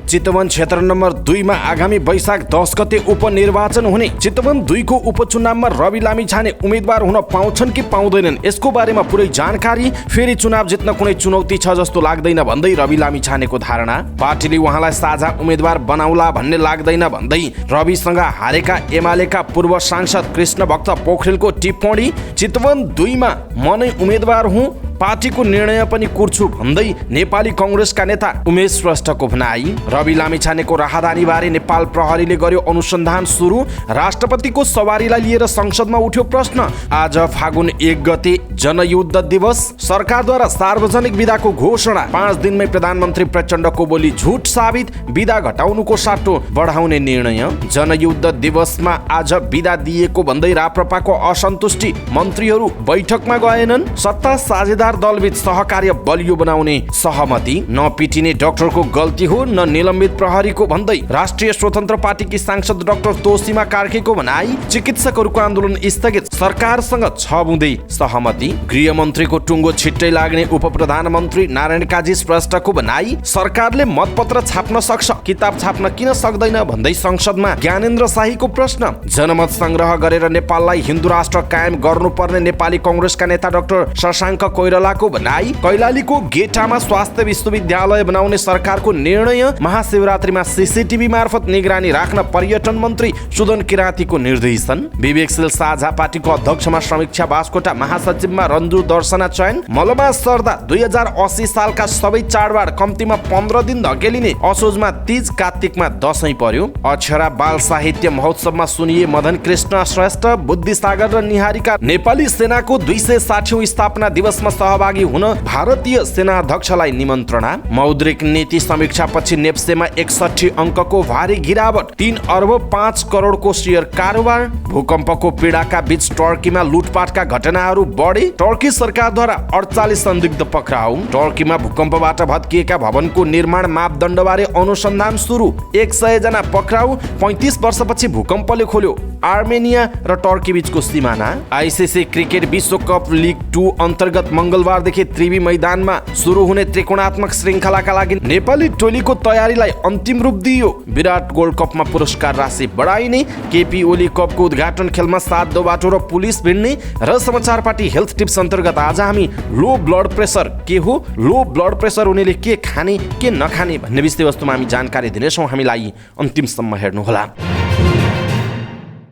चितवन क्षेत्र नम्बर 2 मा आगामी वैशाख 10 गते उपनिर्वाचन हुने। चितवन 2 को उपचुनावमा रवि लामिछाने उम्मेदवार हुन पाउँछन् कि पाउँदैनन् यसको बारेमा पुरै जानकारी, फेरि चुनाव जित्न कुनै चुनौती छ जस्तो लाग्दैन भन्दै रवि लामिछानेको धारणा। पार्टीले उहाँलाई साझा उम्मेदवार बनाउला भन्ने लाग्दैन भन्दै रविसँग हारेका एमालेका पूर्व सांसद कृष्ण भक्त पोखरेलको टिप्पणी। चितवन 2 मा म नै उम्मेदवार हुँ, पार्टीको निर्णय पनि कुर्छु भन्दै नेपाली कांग्रेसका नेता उमेश श्रेष्ठको भनाई। रवि लामिछानेको राहदानी बारे नेपाल प्रहरीले गर्यो अनुसन्धान सुरु। राष्ट्रपतिको सवारीलाई लिएर संसदमा उठ्यो प्रश्न। आज फागुन 1 गते जनयुद्ध दिवस। सरकारद्वारा सार्वजनिक बिदाको घोषणा। 5 दिनमै प्रधानमन्त्री प्रचण्डको बोली झुट साबित। बिदा घटाउनुको साटो बढाउने निर्णय। जनयुद्ध दिवसमा आज बिदा दिएको भन्दै राप्रपाको असन्तुष्टि। मन्त्रीहरू बैठकमा गएनन्। सत्ता साझेदार दलबीच सहकार्य बलियो बनाउने सहमति। नपिटिने डाक्टरको गल्ती हो न निलम्बित प्रहरीको भन्दै राष्ट्रिय स्वतन्त्र पार्टीकी सांसद डाक्टर तोसीमा कार्कीको भनाई। चिकित्सकहरूको आन्दोलन स्थगित। सरकारसँग 6 बुँदे सहमति। गृहमन्त्रीको टुङ्गो छिट्टै लाग्ने उप प्रधानमन्त्री नारायण काजी श्रेष्ठको भनाई। सरकारले मतपत्र छाप्न सक्छ, किताब छाप्न किन सक्दैन भन्दै संसदमा ज्ञानेन्द्र शाहीको प्रश्न। जनमत संग्रह गरेर नेपाललाई हिन्दू राष्ट्र कायम गर्नुपर्ने नेपाली कांग्रेसका नेता डाक्टर शशाङ्क कोइरालाको भनाई। कैलालीको गेटामा स्वास्थ्य विश्वविद्यालय बनाउने सरकारको निर्णय। महाशिवरात्रिमा सीसीटीभी मार्फत निगरानी राख्न पर्यटन मन्त्री सुदन किराँतीको निर्देशन। विवेकशील साझा पार्टीको अध्यक्षमा समीक्षा बास्कोटा, महासचिवमा रन्जु दर्शना चयन। मलमा सर्दा 2080 सालका सबै चाडबाड कम्तीमा 15 दिन धकेलिने। असोजमा तीज, कार्तिकमा दशैं पर्यो। अक्षरा बाल साहित्य महोत्सवमा सुनिए मदन कृष्ण श्रेष्ठ। बुद्धिसागर र निहारीका नेपाली सेनाको 260औं स्थापना दिवसमा सहभागी हुन भारतीय सेनाध्यक्षलाई निमन्त्रणा। मौद्रिक नीति समीक्षापछि नेप्सेमा 61 अङ्कको भारी गिरावट। 3 अर्ब 5 करोडको शेयर कारोबार। भूकम्पको पीडाका बीच टर्कीमा लुटपाटका घटनाहरू बढे। टर्की सरकारद्वारा 48 संदिग्ध पक्राउ। टर्कीमा भूकम्पबाट भत्किएका भवनको निर्माण मापदण्डबारे अनुसन्धान सुरु। 100 जना पक्राउ। 35 वर्षपछि भूकम्पले खोल्यो आर्मेनिया र टर्की बीचको सिमाना। आईसीसी क्रिकेट विश्वकप लिग 2 अन्तर्गत मंगलबारदेखि त्रिवी मैदानमा सुरु हुने त्रिकोणात्मक श्रृङ्खलाका लागि नेपाली टोलीको तयारीलाई अन्तिम रूप दिइयो। विराट गोल्ड कपमा पुरस्कार राशि बढाइने। केपी ओली कपको उद्घाटन खेलमा 7 दोबाटो र पुलिस भिड्ने। र समाचार पार्टी हेल्थ टिप्स अन्तर्गत आज हामी लो ब्लड प्रेसर के हो, लो ब्लड प्रेसर हुनेले के खाने के नखाने भन्ने विषयवस्तुमा हामी जानकारी दिनेछौँ। हामीलाई अन्तिमसम्म हेर्नुहोला।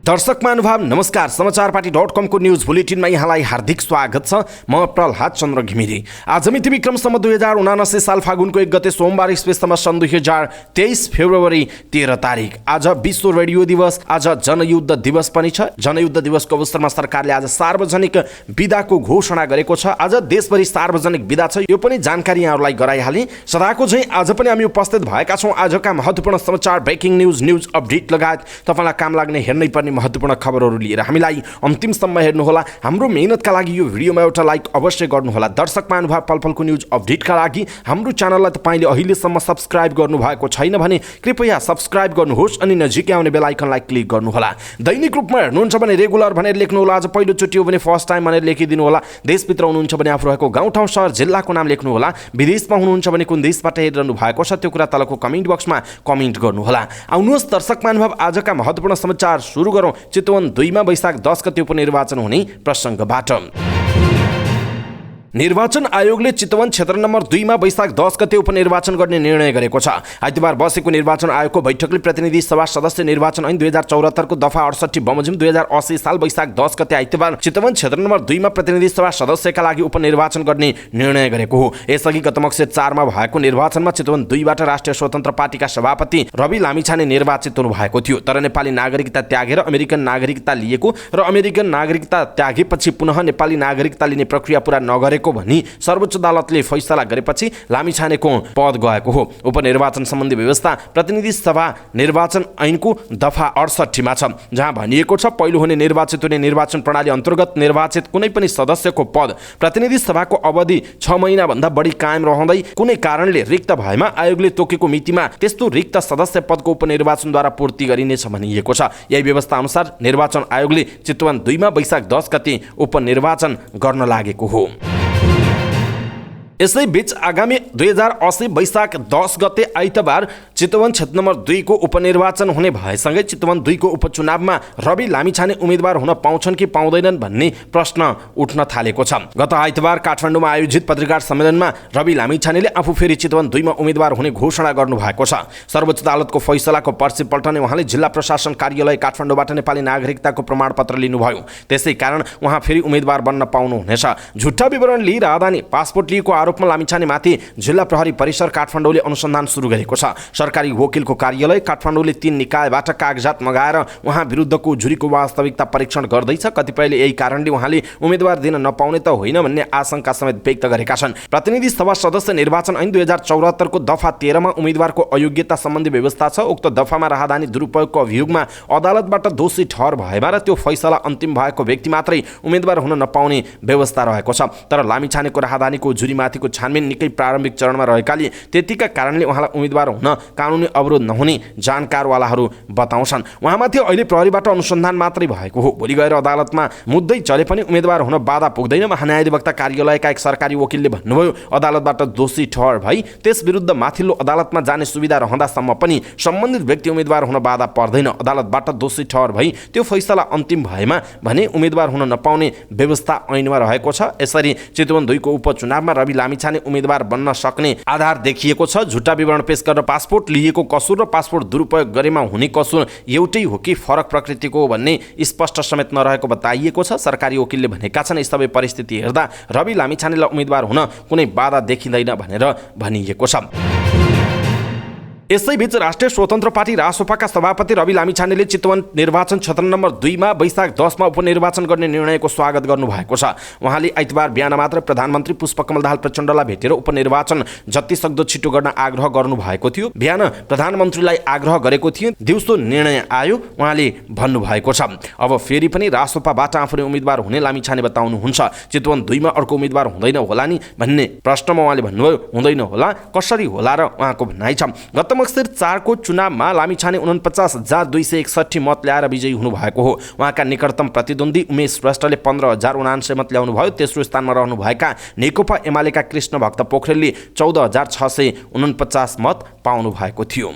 दर्शक महानुभाव नमस्कार। समाचार पार्टी .com को न्यूज बुलेटिनमा यहाँलाई हार्दिक स्वागत छ। म प्रहलाद चन्द्र घिमिरे। आज मिति विक्रमसम्म 2079 साल फागुनको 1 गते सोमबार ईस्वीसम्म सन् 2023 फेब्रुअरी 13 तारिक। आज विश्व रेडियो दिवस। आज जनयुद्ध दिवस पनि छ। जनयुद्ध दिवसको अवसरमा सरकारले आज सार्वजनिक बिदाको घोषणा गरेको छ। आज देशभरि सार्वजनिक बिदा छ, यो पनि जानकारी यहाँहरूलाई गराइहालेँ। सदाको झैँ आज पनि हामी उपस्थित भएका छौँ आजका महत्त्वपूर्ण समाचार, ब्रेकिङ न्युज अपडेट लगायत तपाईँलाई काम लाग्ने हेर्नै पर्ने महत्त्वपूर्ण खबरहरू लिएर। हामीलाई अन्तिमसम्म हेर्नुहोला। हाम्रो मेहनतका लागि यो भिडियोमा एउटा लाइक अवश्य गर्नुहोला। दर्शक महानुभाव पलपलको न्युज अपडेटका लागि हाम्रो च्यानललाई तपाईँले अहिलेसम्म सब्स्क्राइब गर्नुभएको छैन भने कृपया सब्स्क्राइब गर्नुहोस् अनि नजिकै आउने बेल आइकनलाई क्लिक गर्नुहोला। दैनिक रूपमा हेर्नुहुन्छ भने रेगुलर भनेर लेख्नुहोला। आज पहिलोचोटि हो भने फर्स्ट टाइम भनेर लेखिदिनु होला। देशभित्र हुनुहुन्छ भने आफू रहेको गाउँठाउँ सहर जिल्लाको नाम लेख्नुहोला। विदेशमा हुनुहुन्छ भने कुन देशबाट हेरिरहनु भएको छ त्यो कुरा तलको कमेन्ट बक्समा कमेन्ट गर्नुहोला। आउनुहोस् दर्शक महानुभाव आजका महत्त्वपूर्ण समाचार सुरु गरौँ। चितवन 2 मा वैशाख 10 गते उपनिर्वाचन हुने प्रसङ्गबाट। निर्वाचन आयोगले चितवन क्षेत्र नम्बर 2 मा वैशाख 10 गते उपनिर्वाचन गर्ने निर्णय गरेको छ। आइतबार बसेको निर्वाचन आयोगको बैठकले प्रतिनिधि सभा सदस्य निर्वाचन ऐन 2074 को दफा 68 बमोजिम 2080 साल वैशाख 10 गते आइतबार चितवन क्षेत्र नम्बर 2 मा प्रतिनिधि सभा सदस्यका लागि उपनिर्वाचन गर्ने निर्णय गरेको हो। यसअघि गत मक्सिर 4 मा भएको निर्वाचनमा चितवन 2 बाट राष्ट्रिय स्वतन्त्र पार्टीका सभापति रवि लामिछाने निर्वाचित हुनु भएको थियो। तर नेपाली नागरिकता त्यागेर अमेरिकन नागरिकता लिएको र अमेरिकन नागरिकता त्यागेपछि पुनः नेपाली नागरिकता लिने प्रक्रिया पूरा नगरेको भनी सर्वोच्च अदालतले फैसला गरेपछि लामिछानेको पद गएको हो। उपनिर्वाचन सम्बन्धी व्यवस्था प्रतिनिधि सभा निर्वाचन ऐनको दफा 68 मा छ, जहाँ भनिएको छ पहिलो हुने निर्वाचित हुने निर्वाचन प्रणाली अन्तर्गत निर्वाचित कुनै पनि सदस्यको पद प्रतिनिधि सभाको अवधि 6 महिना भन्दा बढी कायम रहँदै कुनै कारणले रिक्त भएमा आयोगले तोकेको मितिमा त्यस्तो रिक्त सदस्य पदको उपनिर्वाचनद्वारा पूर्ति गरिनेछ भनिएको छ। यही व्यवस्था अनुसार निर्वाचन आयोगले चितवन 2 मा वैशाख 10 गते उपनिर्वाचन गर्न लागेको हो। यसैबीच आगामी 2080 वैशाख 10 गते आइतबार चितवन क्षेत्र नम्बर 2 को उपनिर्वाचन हुने भएसँगै चितवन 2 को उपचुनावमा रवि लामिछाने उम्मेदवार हुन पाउँछन् कि पाउँदैनन् भन्ने प्रश्न उठ्न थालेको छ। गत आइतबार काठमाडौँमा आयोजित पत्रकार सम्मेलनमा रवि लामिछानेले आफू फेरि चितवन 2 मा उम्मेदवार हुने घोषणा गर्नुभएको छ। सर्वोच्च अदालतको फैसलाको पर्ची पल्टने उहाँले जिल्ला प्रशासन कार्यालय काठमाडौँबाट नेपाली नागरिकताको प्रमाणपत्र लिनुभयो। त्यसै कारण उहाँ फेरि उम्मेदवार बन्न पाउनुहुनेछ। झुट्टा विवरण लिई राहदानी पासपोर्ट लिएको आरोपमा लामिछानेमाथि जिल्ला प्रहरी परिसर काठमाडौँले अनुसन्धान सुरु गरेको छ। सरकारी वकिलको कार्यालय काठमाडौँले 3 निकायबाट कागजात मगाएर उहाँ विरुद्धको जुरीको वास्तविकता परीक्षण गर्दैछ। कतिपयले यही कारणले उहाँले उम्मेदवार दिन नपाउने त होइन भन्ने आशंका समेत व्यक्त गरेका छन्। प्रतिनिधि सभा सदस्य निर्वाचन ऐन 2074 को दफा 13 मा उम्मेदवारको अयोग्यता सम्बन्धी व्यवस्था छ। उक्त दफामा राहदानी दुरुपयोगको अभियोगमा अदालतबाट दोषी ठहर भएमा र त्यो फैसला अन्तिम भएको व्यक्ति मात्रै उम्मेदवार हुन नपाउने व्यवस्था रहेको छ। तर लामिछानेको राहदानीको जुरीमाथिको छानबिन निकै प्रारम्भिक चरणमा रहेकाले त्यतिका कारणले उहाँलाई उम्मेदवार हुन कानुनी अवरोध नहुने जानकारवालाहरू बताउँछन्। उहाँमाथि अहिले प्रहरीबाट अनुसन्धान मात्रै भएको हो। भोलि गएर अदालतमा मुद्दै चले पनि उम्मेदवार हुन बाधा पुग्दैन। महान्यायाधिवक्ता कार्यालयका एक सरकारी वकिलले भन्नुभयो, अदालतबाट दोषी ठहर भई त्यस विरुद्ध माथिल्लो अदालतमा जाने सुविधा रहँदासम्म पनि सम्बन्धित व्यक्ति उम्मेदवार हुन बाधा पर्दैन। अदालतबाट दोषी ठहर भई त्यो फैसला अन्तिम भएमा भने उम्मेदवार हुन नपाउने व्यवस्था ऐनमा रहेको छ। यसरी चितवन 2 को उपचुनावमा रवि लामिछाने उम्मेदवार बन्न सक्ने आधार देखिएको छ। झुट्टा विवरण पेश गरेर पासपोर्ट लिएको कसुर र पासपोर्ट दुरुपयोग गरेमा हुने कसुर एउटै हो कि फरक प्रकृतिको हो भन्ने स्पष्ट समेत नरहेको बताइएको छ। सरकारी वकिलले भनेका छन्, यी सबै परिस्थिति हेर्दा रवि लामिछानेलाई उम्मेदवार हुन कुनै बाधा देखिँदैन भनेर भनिएको छ। यसैबीच राष्ट्रिय स्वतन्त्र पार्टी रासोपाका सभापति रवि लामिछानेले चितवन निर्वाचन क्षेत्र नम्बर 2 मा वैशाख 10 मा उपनिर्वाचन गर्ने निर्णयको स्वागत गर्नुभएको छ। उहाँले आइतबार बिहान मात्र प्रधानमन्त्री पुष्पकमल दाहाल प्रचण्डलाई भेटेर उपनिर्वाचन जति सक्दो छिटो गर्न आग्रह गर्नुभएको थियो। बिहान प्रधानमन्त्रीलाई आग्रह गरेको थियो, दिउँसो निर्णय आयो उहाँले भन्नुभएको छ। अब फेरि पनि रासोपाबाट आफूले उम्मेदवार हुने लामिछाने बताउनुहुन्छ। चितवन 2 मा अर्को उम्मेदवार हुँदैन होला नि भन्ने प्रश्नमा उहाँले भन्नुभयो, हुँदैन होला, कसरी होला र उहाँको भनाइ छ। गत मक्सिर 4 को चुनावमा लामिछाने 49,261 मत ल्याएर विजयी हुनुभएको हो। उहाँका निकटतम प्रतिद्वन्दी उमेश श्रेष्ठले 15,079 मत ल्याउनुभयो। तेस्रो स्थानमा रहनुभएका नेकपा एमालेका कृष्ण भक्त पोखरेलले 14,649 मत पाउनु भएको थियो।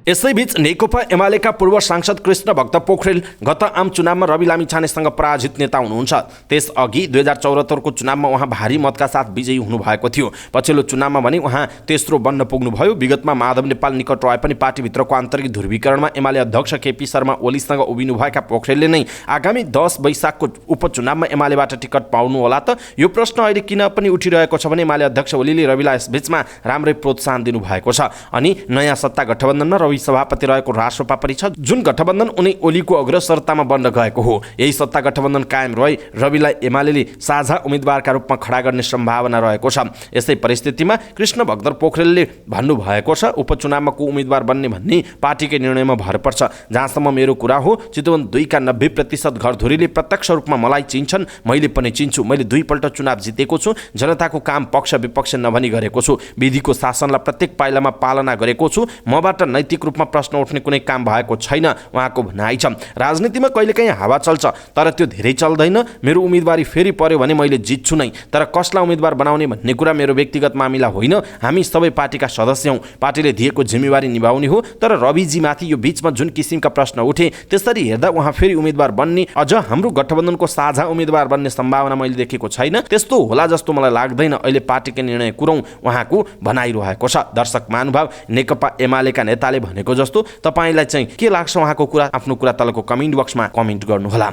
यसैबीच नेकपा एमालेका पूर्व सांसद कृष्ण भक्त पोखरेल गत आम चुनावमा रवि लामिछानेसँग पराजित नेता हुनुहुन्छ। त्यसअघि 2074 को चुनावमा उहाँ भारी मतका साथ विजयी हुनुभएको थियो। पछिल्लो चुनावमा भने उहाँ तेस्रो बन्न पुग्नुभयो। विगतमा माधव नेपाल निकट रहे पनि पार्टीभित्रको आन्तरिक ध्रुवीकरणमा एमाले अध्यक्ष केपी शर्मा ओलीसँग उभिनुभएका पोखरेलले नै आगामी 10 वैशाखको उपचुनावमा एमालेबाट टिकट पाउनु होला त? यो प्रश्न अहिले किन पनि उठिरहेको छ भने एमाले अध्यक्ष ओलीले रविलाई यसबीचमा राम्रै प्रोत्साहन दिनुभएको छ अनि नयाँ सत्ता गठबन्धनमा रवि सभापति रहेको रासोपा पनि छ, जुन गठबन्धन उनी ओलीको अग्रसरतामा बन्न गएको हो। यही सत्ता गठबन्धन कायम रहे रविलाई एमालेले साझा उम्मेदवारका रूपमा खडा गर्ने सम्भावना रहेको छ। यसै परिस्थितिमा कृष्ण भक्त पोखरेलले भन्नुभएको छ, उपचुनावमा को उम्मेदवार बन्ने भन्ने पार्टीकै निर्णयमा भर पर्छ। जहाँसम्म मेरो कुरा हो, चितवन 2 का 90% घरधुरीले प्रत्यक्ष रूपमा मलाई चिन्छन्, मैले पनि चिन्छु। मैले 2 पल्ट चुनाव जितेको छु। जनताको काम पक्ष विपक्ष नभनी गरेको छु। विधिको शासनलाई प्रत्येक पाइलामा पालना गरेको छु। मबाट नैतिक रूपमा प्रश्न उठ्ने कुनै काम भएको छैन उहाँको भनाइ छ। राजनीतिमा कहिलेकाहीँ हावा चल्छ, तर त्यो धेरै चल्दैन। मेरो उम्मेदवारी फेरि पर्यो भने मैले जित्छु नै, तर कसलाई उम्मेदवार बनाउने भन्ने कुरा मेरो व्यक्तिगत मामिला होइन। हामी सबै पार्टीका सदस्य हौँ, पार्टीले दिएको जिम्मेवारी निभाउने हो। तर रविजीमाथि यो बीचमा जुन किसिमका प्रश्न उठे, त्यसरी हेर्दा उहाँ फेरि उम्मेदवार बन्ने, अझ हाम्रो गठबन्धनको साझा उम्मेदवार बन्ने सम्भावना मैले देखेको छैन। त्यस्तो होला जस्तो मलाई लाग्दैन। अहिले पार्टीकै निर्णय कुरौँ उहाँको भनाइरहेको छ। दर्शक महानुभाव, नेकपा एमालेका नेताले भनेको जस्तो तपाईलाई चाहिँ के लाग्छ उहाँको कुरा? आफ्नो कुरा तलको कमेन्ट बक्समा कमेन्ट गर्नुहोला।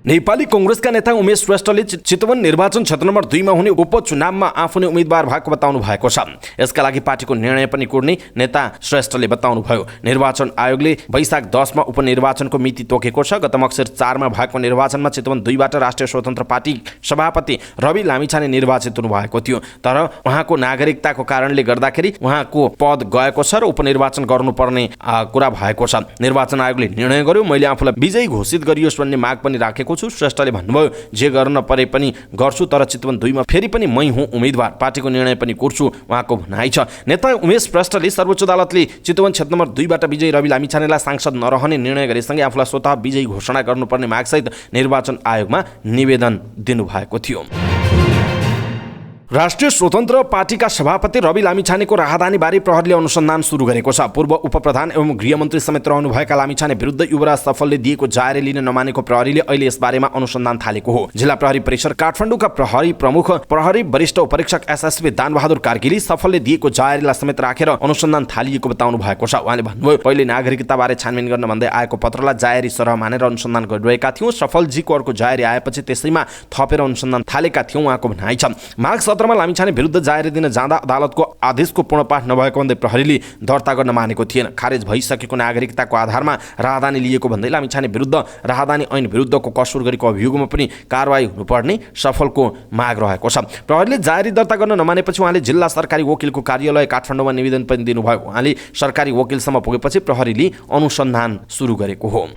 नेपाली कांग्रेसका नेता उमेश श्रेष्ठले चितवन निर्वाचन क्षेत्र नम्बर 2 मा हुने उपचुनावमा आफू नै उम्मेदवार भएको बताउनु भएको छ। यसका लागि पार्टीको निर्णय पनि कुर्ने नेता श्रेष्ठले बताउनु भयो। निर्वाचन आयोगले वैशाख 10 मा उपनिर्वाचनको मिति तोकेको छ। गत मक्सिर 4 मा भएको निर्वाचनमा चितवन 2 बाट राष्ट्रिय स्वतन्त्र पार्टी सभापति रवि लामिछाने निर्वाचित हुनुभएको थियो। तर उहाँको नागरिकताको कारणले गर्दाखेरि उहाँको पद गएको छ र उपनिर्वाचन गर्नुपर्ने कुरा भएको छ। निर्वाचन आयोगले निर्णय गर्यो, मैले आफूलाई विजयी घोषित गरियोस् भन्ने माग पनि राखेको छु। श्रेष्ठले भन्नुभयो, जे गर्न परे पनि गर्छु, तर चितवन 2 मा फेरि पनि मै हुँ उम्मेदवार, पार्टीको निर्णय पनि कुर्छु उहाँको भनाइ छ। नेता उमेश श्रेष्ठले सर्वोच्च अदालतले चितवन क्षेत्र नम्बर 2 बाट विजयी रवि लामिछानेलाई सांसद नरहने निर्णय गरेसँगै आफूलाई स्वतः विजयी घोषणा गर्नुपर्ने मागसहित निर्वाचन आयोगमा निवेदन दिनुभएको थियो। राष्ट्रिय स्वतन्त्र पार्टीका सभापति रवि लामिछानेको राहदानीबारे प्रहरीले अनुसन्धान सुरु गरेको छ। पूर्व उपप्रधान एवं गृहमन्त्री समेत रहनुभएका लामिछाने विरुद्ध युवराज सफलले दिएको जाहेरी लिन नमानेको प्रहरीले अहिले यसबारेमा अनुसन्धान थालेको हो। जिल्ला प्रहरी परिसर काठमाडौँका प्रहरी प्रमुख प्रहरी वरिष्ठ उपरीक्षक एसएसपी दानबहादुर कार्कीले सफलले दिएको जाहेरीलाई समेत राखेर अनुसन्धान थालिएको बताउनु भएको छ। उहाँले भन्नुभयो, पहिले नागरिकताबारे छानबिन गर्न भन्दै आएको पत्रलाई जाहेरी सरह मानेर अनुसन्धान गरिरहेका थियौँ। सफलजीको अर्को जाहेरी आएपछि त्यसैमा थपेर अनुसन्धान थालेका थियौँ, उहाँको भनाइ छ। माघ 17मा लामिछाने विरुद्ध जाहेरी दिन जाँदा अदालतको आदेशको पूर्णपाठ नभएको भन्दै प्रहरीले दर्ता गर्न मानेको थिएन। खारेज भइसकेको नागरिकताको आधारमा राहदानी लिएको भन्दै लामिछाने विरुद्ध राहदानी ऐन विरुद्धको कसुर गरेको अभियोगमा पनि कारवाही हुनुपर्ने सफलको माग रहेको छ। प्रहरीले जाहेरी दर्ता गर्न नमानेपछि उहाँले जिल्ला सरकारी वकिलको कार्यालय काठमाडौँमा निवेदन पनि दिनुभयो। उहाँले सरकारी वकिलसम्म पुगेपछि प्रहरीले अनुसन्धान सुरु गरेको हो।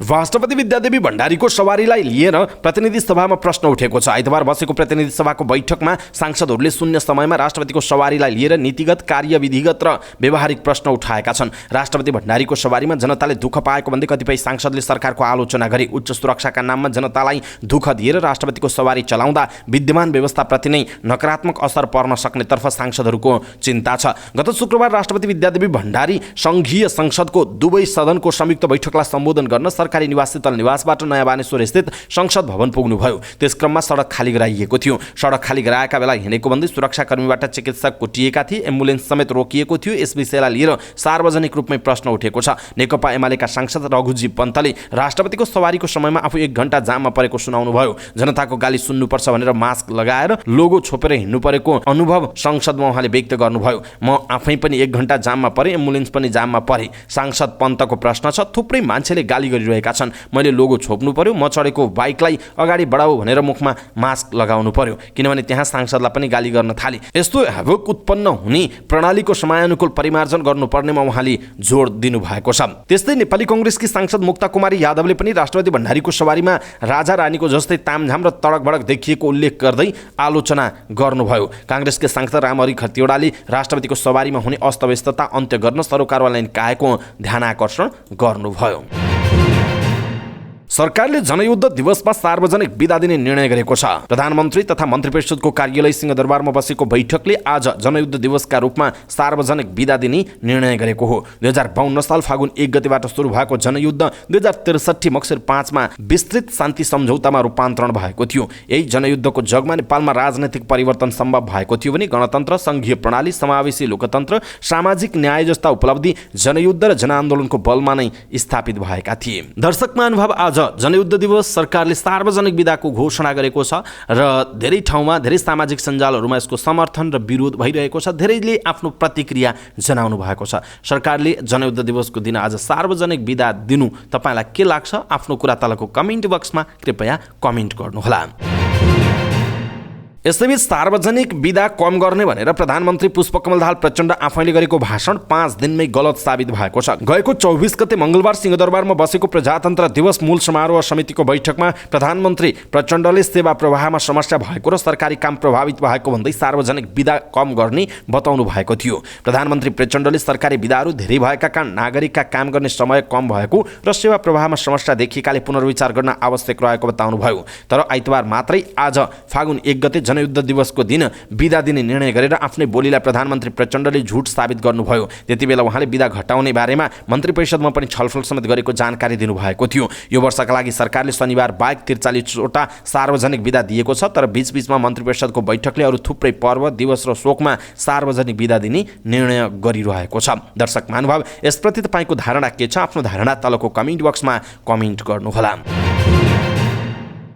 राष्ट्रपति विद्यादेवी भण्डारीको सवारीलाई लिएर प्रतिनिधि सभामा प्रश्न उठेको छ। आइतबार बसेको प्रतिनिधि सभाको बैठकमा सांसदहरूले शून्य समयमा राष्ट्रपतिको सवारीलाई लिएर नीतिगत, कार्यविधिगत र व्यवहारिक प्रश्न उठाएका छन्। राष्ट्रपति भण्डारीको सवारीमा जनताले दुःख पाएको भन्दै कतिपय सांसदले सरकारको आलोचना गरे। उच्च सुरक्षाका नाममा जनतालाई दुःख दिएर राष्ट्रपतिको सवारी चलाउँदा विद्यमान व्यवस्थाप्रति नै नकारात्मक असर पर्न सक्नेतर्फ सांसदहरूको चिन्ता छ। गत शुक्रबार राष्ट्रपति विद्यादेवी भण्डारी संघीय संसदको दुवै सदनको संयुक्त बैठकलाई सम्बोधन गर्न सरकारी निवास शीतल निवासबाट नयाँ बानेश्वर स्थित संसद भवन पुग्नुभयो। त्यस क्रममा सडक खाली गराइएको थियो। सडक खाली गराएका बेला हिँडेको भन्दै सुरक्षाकर्मीबाट चिकित्सक कुटिएका थिए। एम्बुलेन्स समेत रोकिएको थियो। यस विषयलाई लिएर सार्वजनिक रूपमै प्रश्न उठेको छ। नेकपा एमालेका सांसद रघुजी पन्तले राष्ट्रपतिको सवारीको समयमा आफू 1 घण्टा जाममा परेको सुनाउनुभयो। जनताको गाली सुन्नुपर्छ भनेर मास्क लगाएर लोगो छोपेर हिँड्नु परेको अनुभव संसदमा उहाँले व्यक्त गर्नुभयो। म आफै पनि 1 घण्टा जाममा परे, एम्बुलेन्स पनि जाममा परे। सांसद पन्तको प्रश्न छ, थुप्रै मान्छेले गाली गरिरहेका छन्। मैले लोगो छोप्नु पर्यो, म चढेको बाइकलाई अगाडि बढाऊ भनेर मुखमा मास्क लगाउनु पर्यो, किनभने त्यहाँ सांसदलाई पनि गाली गर्न थाले। यस्तो हैवक उत्पन्न हुने प्रणालीको समयानुकूल परिमार्जन गर्नुपर्नेमा उहाँले जोड दिनुभएको छ। त्यस्तै नेपाली कांग्रेसकी सांसद मुक्ता कुमारी यादवले पनि राष्ट्रपति भण्डारीको सवारीमा राजा रानीको जस्तै तामझाम र तडक भडक देखिएको उल्लेख गर्दै आलोचना गर्नुभयो। कांग्रेसका सांसद रामहरि खतिवड़ाले राष्ट्रपतिको सवारीमा हुने अस्तव्यस्तता अन्त्य गर्न सरोकारवाला निकायको ध्यानाकर्षण गर्नुभयो। सरकारले जनयुद्ध दिवसमा सार्वजनिक बिदा दिने निर्णय गरेको छ। प्रधानमन्त्री तथा मन्त्रीपरिषदको कार्यालय सिंहदरबारमा बसेको बैठकले आज जनयुद्ध दिवसका रूपमा सार्वजनिक बिदा दिने निर्णय गरेको हो। 2052 साल फागुन 1 गतेबाट सुरु भएको जनयुद्ध 2063 मक्सिर 5 मा विस्तृत शान्ति सम्झौतामा रूपान्तरण भएको थियो। यही जनयुद्धको जगमा नेपालमा राजनैतिक परिवर्तन सम्भव भएको थियो भने गणतन्त्र, संघीय प्रणाली, समावेशी लोकतन्त्र, सामाजिक न्याय जस्ता उपलब्धि जनयुद्ध र जनआन्दोलनको बलमा नै स्थापित भएका थिए। दर्शक महानुभाव, आज जनयुद्ध दिवस सरकारले सार्वजनिक बिदाको घोषणा गरेको छ र धेरै ठाउँमा, धेरै सामाजिक सञ्जालहरूमा यसको समर्थन र विरोध भइरहेको छ। धेरैले आफ्नो प्रतिक्रिया जनाउनु भएको छ। सरकारले जनयुद्ध दिवसको दिन आज सार्वजनिक बिदा दिनु तपाईलाई के लाग्छ? आफ्नो कुरा तलको कमेन्ट बक्समा कृपया कमेन्ट गर्नुहोला। यसैबीच सार्वजनिक बिदा कम गर्ने भनेर प्रधानमन्त्री पुष्पकमल दाहाल प्रचण्ड आफैले गरेको भाषण 5 दिनमै गलत साबित भएको छ। गएको 24 गते मंगलबार सिंहदरबारमा बसेको प्रजातन्त्र दिवस मूल समारोह समितिको बैठकमा प्रधानमन्त्री प्रचण्डले सेवा प्रवाहमा समस्या भएको र सरकारी काम प्रभावित भएको भन्दै सार्वजनिक बिदा कम गर्ने बताउनु भएको थियो। प्रधानमन्त्री प्रचण्डले सरकारी बिदाहरू धेरै भएका कारण नागरिकका काम गर्ने समय कम भएको र सेवा प्रवाहमा समस्या देखिएकाले पुनर्विचार गर्न आवश्यक रहेको बताउनुभयो। तर आइतबार मात्रै आज फागुन 1 गते जनयुद्ध दिवसको दिन बिदा दिने निर्णय गरेर आफ्नै बोलीलाई प्रधानमन्त्री प्रचण्डले झुट साबित गर्नुभयो। त्यति बेला उहाँले बिदा घटाउने बारेमा मन्त्री परिषदमा पनि छलफल समेत गरेको जानकारी दिनुभएको थियो। यो वर्षका लागि सरकारले शनिबार बाहेक 43 वटा सार्वजनिक बिदा दिएको छ। तर बीचबीचमा मन्त्री परिषदको बैठकले अरू थुप्रै पर्व, दिवस र शोकमा सार्वजनिक बिदा दिने निर्णय गरिरहेको छ। दर्शक महानुभाव, यसप्रति तपाईँको धारणा के छ? आफ्नो धारणा तलको कमेन्ट बक्समा कमेन्ट गर्नुहोला।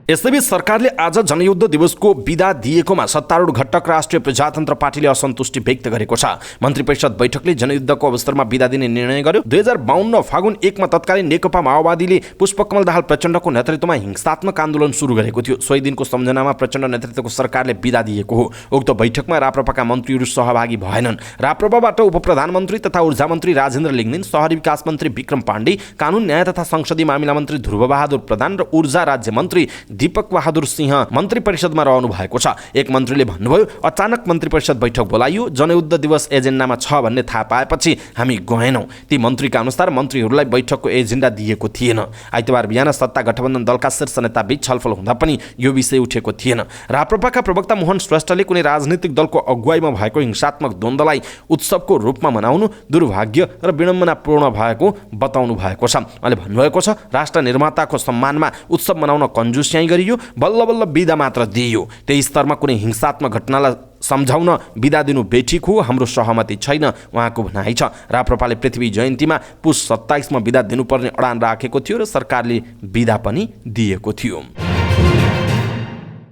यसैबीच सरकारले आज जनयुद्ध दिवसको बिदा दिएकोमा सत्तारूढ घटक राष्ट्रिय प्रजातन्त्र पार्टीले असन्तुष्टि व्यक्त गरेको छ। मन्त्री परिषद बैठकले जनयुद्धको अवसरमा बिदा दिने निर्णय गर्यो। 2052 फागुन 1 मा तत्कालीन नेकपा माओवादीले पुष्पकमल दाहाल प्रचण्डको नेतृत्वमा हिंसात्मक आन्दोलन सुरु गरेको थियो। सोही दिनको सम्झनामा प्रचण्ड नेतृत्वको सरकारले बिदा दिएको हो। उक्त बैठकमा राप्रपाका मन्त्रीहरू सहभागी भएनन्। राप्रपाबाट उपप्रधानमन्त्री तथा ऊर्जा मन्त्री राजेन्द्र लिङ्गदेन, शहरी विकास मन्त्री विक्रम पाण्डे, कानुन न्याय तथा संसदीय मामिला मन्त्री ध्रुवबहादुर प्रधान र ऊर्जा राज्य मन्त्री दीपक बहादुर सिंह मन्त्री परिषदमा रहनु भएको छ। एक मन्त्रीले भन्नुभयो, अचानक मन्त्री परिषद बैठक बोलाइयो, जनयुद्ध दिवस एजेन्डामा छ भन्ने थाहा पाएपछि हामी गएनौँ। ती मन्त्रीका अनुसार मन्त्रीहरूलाई बैठकको एजेन्डा दिएको थिएन। आइतबार बिहान सत्ता गठबन्धन दलका शीर्ष नेता बीच छलफल हुँदा पनि यो विषय उठेको थिएन। राप्रपाका प्रवक्ता मोहन श्रेष्ठले कुनै राजनीतिक दलको अगुवाईमा भएको हिंसात्मक द्वन्द्वलाई उत्सवको रूपमा मनाउनु दुर्भाग्य र विडम्बनापूर्ण भएको बताउनु भएको छ। उहाँले भन्नुभएको छ, राष्ट्र निर्माताको सम्मानमा उत्सव मनाउन कन्जुस्याइ गरियो, बल्ल बल्ल बिदा मात्र दिइयो। त्यही स्तरमा कुनै हिंसात्मक घटनालाई सम्झाउन बिदा दिनु बेठिक हो, हाम्रो सहमति छैन उहाँको भनाइ छ। राप्रपाले पृथ्वी जयन्तीमा पुस 27 मा बिदा दिनुपर्ने अडान राखेको थियो र सरकारले बिदा पनि दिएको थियो।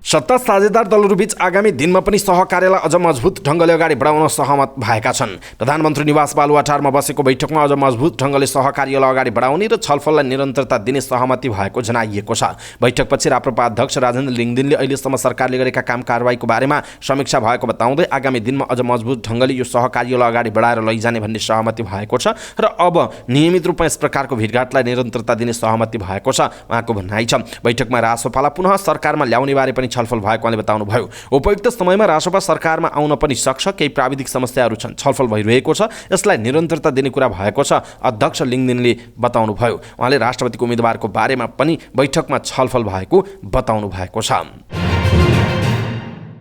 सत्ता साझेदार दलहरूबीच आगामी दिनमा पनि सहकार्यलाई अझ मजबुत ढङ्गले अगाडि बढाउन सहमत भएका छन्। प्रधानमन्त्री निवास बालुवाटारमा बसेको बैठकमा अझ मजबुत ढङ्गले सहकार्यलाई अगाडि बढाउने र छलफललाई निरन्तरता दिने सहमति भएको जनाइएको छ। बैठकपछि राप्रपा अध्यक्ष राजेन्द्र लिङदेनले अहिलेसम्म सरकारले गरेका काम कारबाहीको बारेमा समीक्षा भएको बताउँदै आगामी दिनमा अझ मजबुत ढङ्गले यो सहकार्यलाई अगाडि बढाएर लैजाने भन्ने सहमति भएको छ र अब नियमित रूपमा यस प्रकारको भेटघाटलाई निरन्तरता दिने सहमति भएको छ उहाँको भनाइ छ। बैठकमा रासोपालाई पुनः सरकारमा ल्याउने बारे पनि छलफल भएको उहाँले बताउनुभयो। उपयुक्त समयमा रासोपा सरकारमा आउन पनि सक्छ, केही प्राविधिक समस्याहरू छन्, छलफल भइरहेको छ, यसलाई निरन्तरता दिने कुरा भएको छ अध्यक्ष लिङदेनले बताउनुभयो। उहाँले राष्ट्रपतिको उम्मेदवारको बारेमा पनि बैठकमा छलफल भएको बताउनु भएको छ।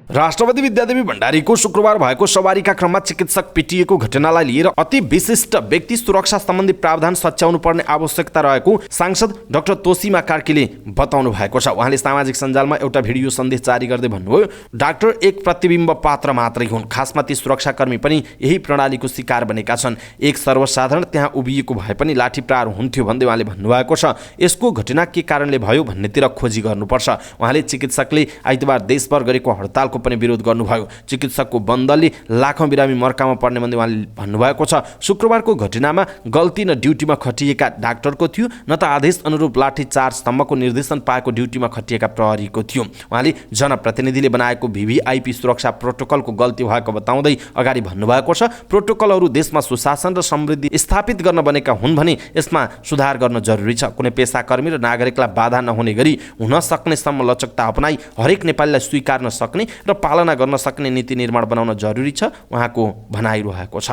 राष्ट्रपति विद्यादेवी भण्डारीको शुक्रबार भएको सवारीका क्रममा चिकित्सक पिटिएको घटनालाई लिएर अति विशिष्ट व्यक्ति सुरक्षा सम्बन्धी प्रावधान सच्याउनु पर्ने आवश्यकता रहेको सांसद डाक्टर तोसीमा कार्कीले बताउनु भएको छ। उहाँले सामाजिक सञ्जालमा एउटा भिडियो सन्देश जारी गर्दै भन्नुभयो, डाक्टर एक प्रतिबिम्ब पात्र मात्रै हुन्, खासमा ती सुरक्षाकर्मी पनि यही प्रणालीको शिकार बनेका छन्। एक सर्वसाधारण त्यहाँ उभिएको भए पनि लाठी प्रहार हुन्थ्यो भन्दै उहाँले भन्नुभएको छ। यसको घटना के कारणले भयो भन्नेतिर खोजी गर्नुपर्छ। उहाँले चिकित्सकले आइतबार देशभर गरेको हडतालको पनि विरोध गर्नुभयो। चिकित्सकको बन्दले लाखौं बिरामी मर्कामा पर्ने भन्दै उहाँले भन्नुभएको छ। शुक्रबारको घटनामा गल्ती न ड्युटीमा खटिएका डाक्टरको थियो, न त आदेश अनुरूप लाठी चार्जसम्मको निर्देशन पाएको ड्युटीमा खटिएका प्रहरीको थियो। उहाँले जनप्रतिनिधिले बनाएको VVIP सुरक्षा प्रोटोकलको गल्ती भएको बताउँदै अगाडि भन्नुभएको छ, प्रोटोकलहरू देशमा सुशासन र समृद्धि स्थापित गर्न बनेका हुन् भने यसमा सुधार गर्न जरुरी छ। कुनै पेसाकर्मी र नागरिकलाई बाधा नहुने गरी हुन सक्नेसम्म लचकता अपनाई हरेक नेपालीलाई स्वीकार्न सक्ने र पालना गर्न सक्ने नीति निर्माण बनाउन जरुरी छ उहाँको भनाइरहेको छ।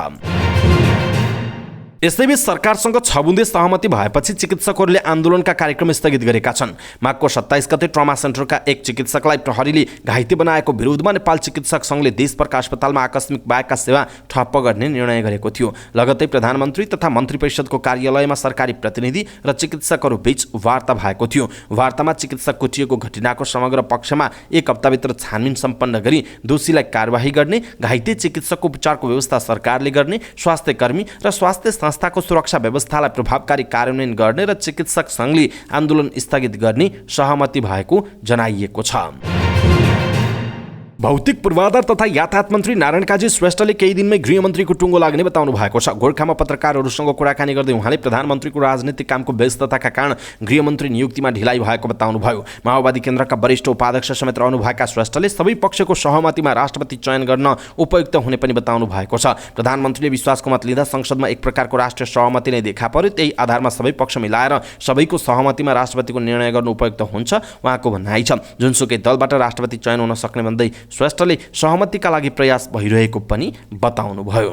यसैबीच सरकारसँग छबुन्दे सहमति भएपछि चिकित्सकहरूले आन्दोलनका कार्यक्रम स्थगित गरेका छन्। माघको 27 गते ट्रमा सेन्टरका एक चिकित्सकलाई प्रहरीले घाइते बनाएको विरोधमा नेपाल चिकित्सक सङ्घले देशभरका अस्पतालमा आकस्मिक बाहेकका सेवा ठप्प गर्ने निर्णय गरेको थियो। लगत्तै प्रधानमन्त्री तथा मन्त्री परिषदको कार्यालयमा सरकारी प्रतिनिधि र चिकित्सकहरू बीच वार्ता भएको थियो। वार्तामा चिकित्सक कुटिएको घटनाको समग्र पक्षमा एक हप्ताभित्र छानबिन सम्पन्न गरी दोषीलाई कारबाही गर्ने, घाइते चिकित्सकको उपचारको व्यवस्था सरकारले गर्ने, स्वास्थ्य कर्मी र स्वास्थ्य संस्थाको सुरक्षा व्यवस्थालाई प्रभावकारी कार्यान्वयन गर्ने र चिकित्सक सङ्घले आन्दोलन स्थगित गर्ने सहमति भएको जनाइएको छ। भौतिक पूर्वाधार तथा यातायात मन्त्री नारायण काजी श्रेष्ठले केही दिनमै गृहमन्त्रीको टुङ्गो लाग्ने बताउनु भएको छ। गोर्खामा पत्रकारहरूसँग कुराकानी गर्दै उहाँले प्रधानमन्त्रीको राजनीतिक कामको व्यस्तताका कारण गृहमन्त्री नियुक्तिमा ढिलाइ भएको बताउनुभयो। माओवादी केन्द्रका वरिष्ठ उपाध्यक्ष समेत रहनुभएका श्रेष्ठले सबै पक्षको सहमतिमा राष्ट्रपति चयन गर्न उपयुक्त हुने पनि बताउनु भएको छ। प्रधानमन्त्रीले विश्वासको मत लिँदा संसदमा एक प्रकारको राष्ट्रिय सहमति नै देखा पर्यो, त्यही आधारमा सबै पक्ष मिलाएर सबैको सहमतिमा राष्ट्रपतिको निर्णय गर्नु उपयुक्त हुन्छ उहाँको भनाइ छ। जुनसुकै दलबाट राष्ट्रपति चयन हुन सक्ने भन्दै श्रेष्ठले सहमतिका लागि प्रयास भइरहेको पनि बताउनुभयो।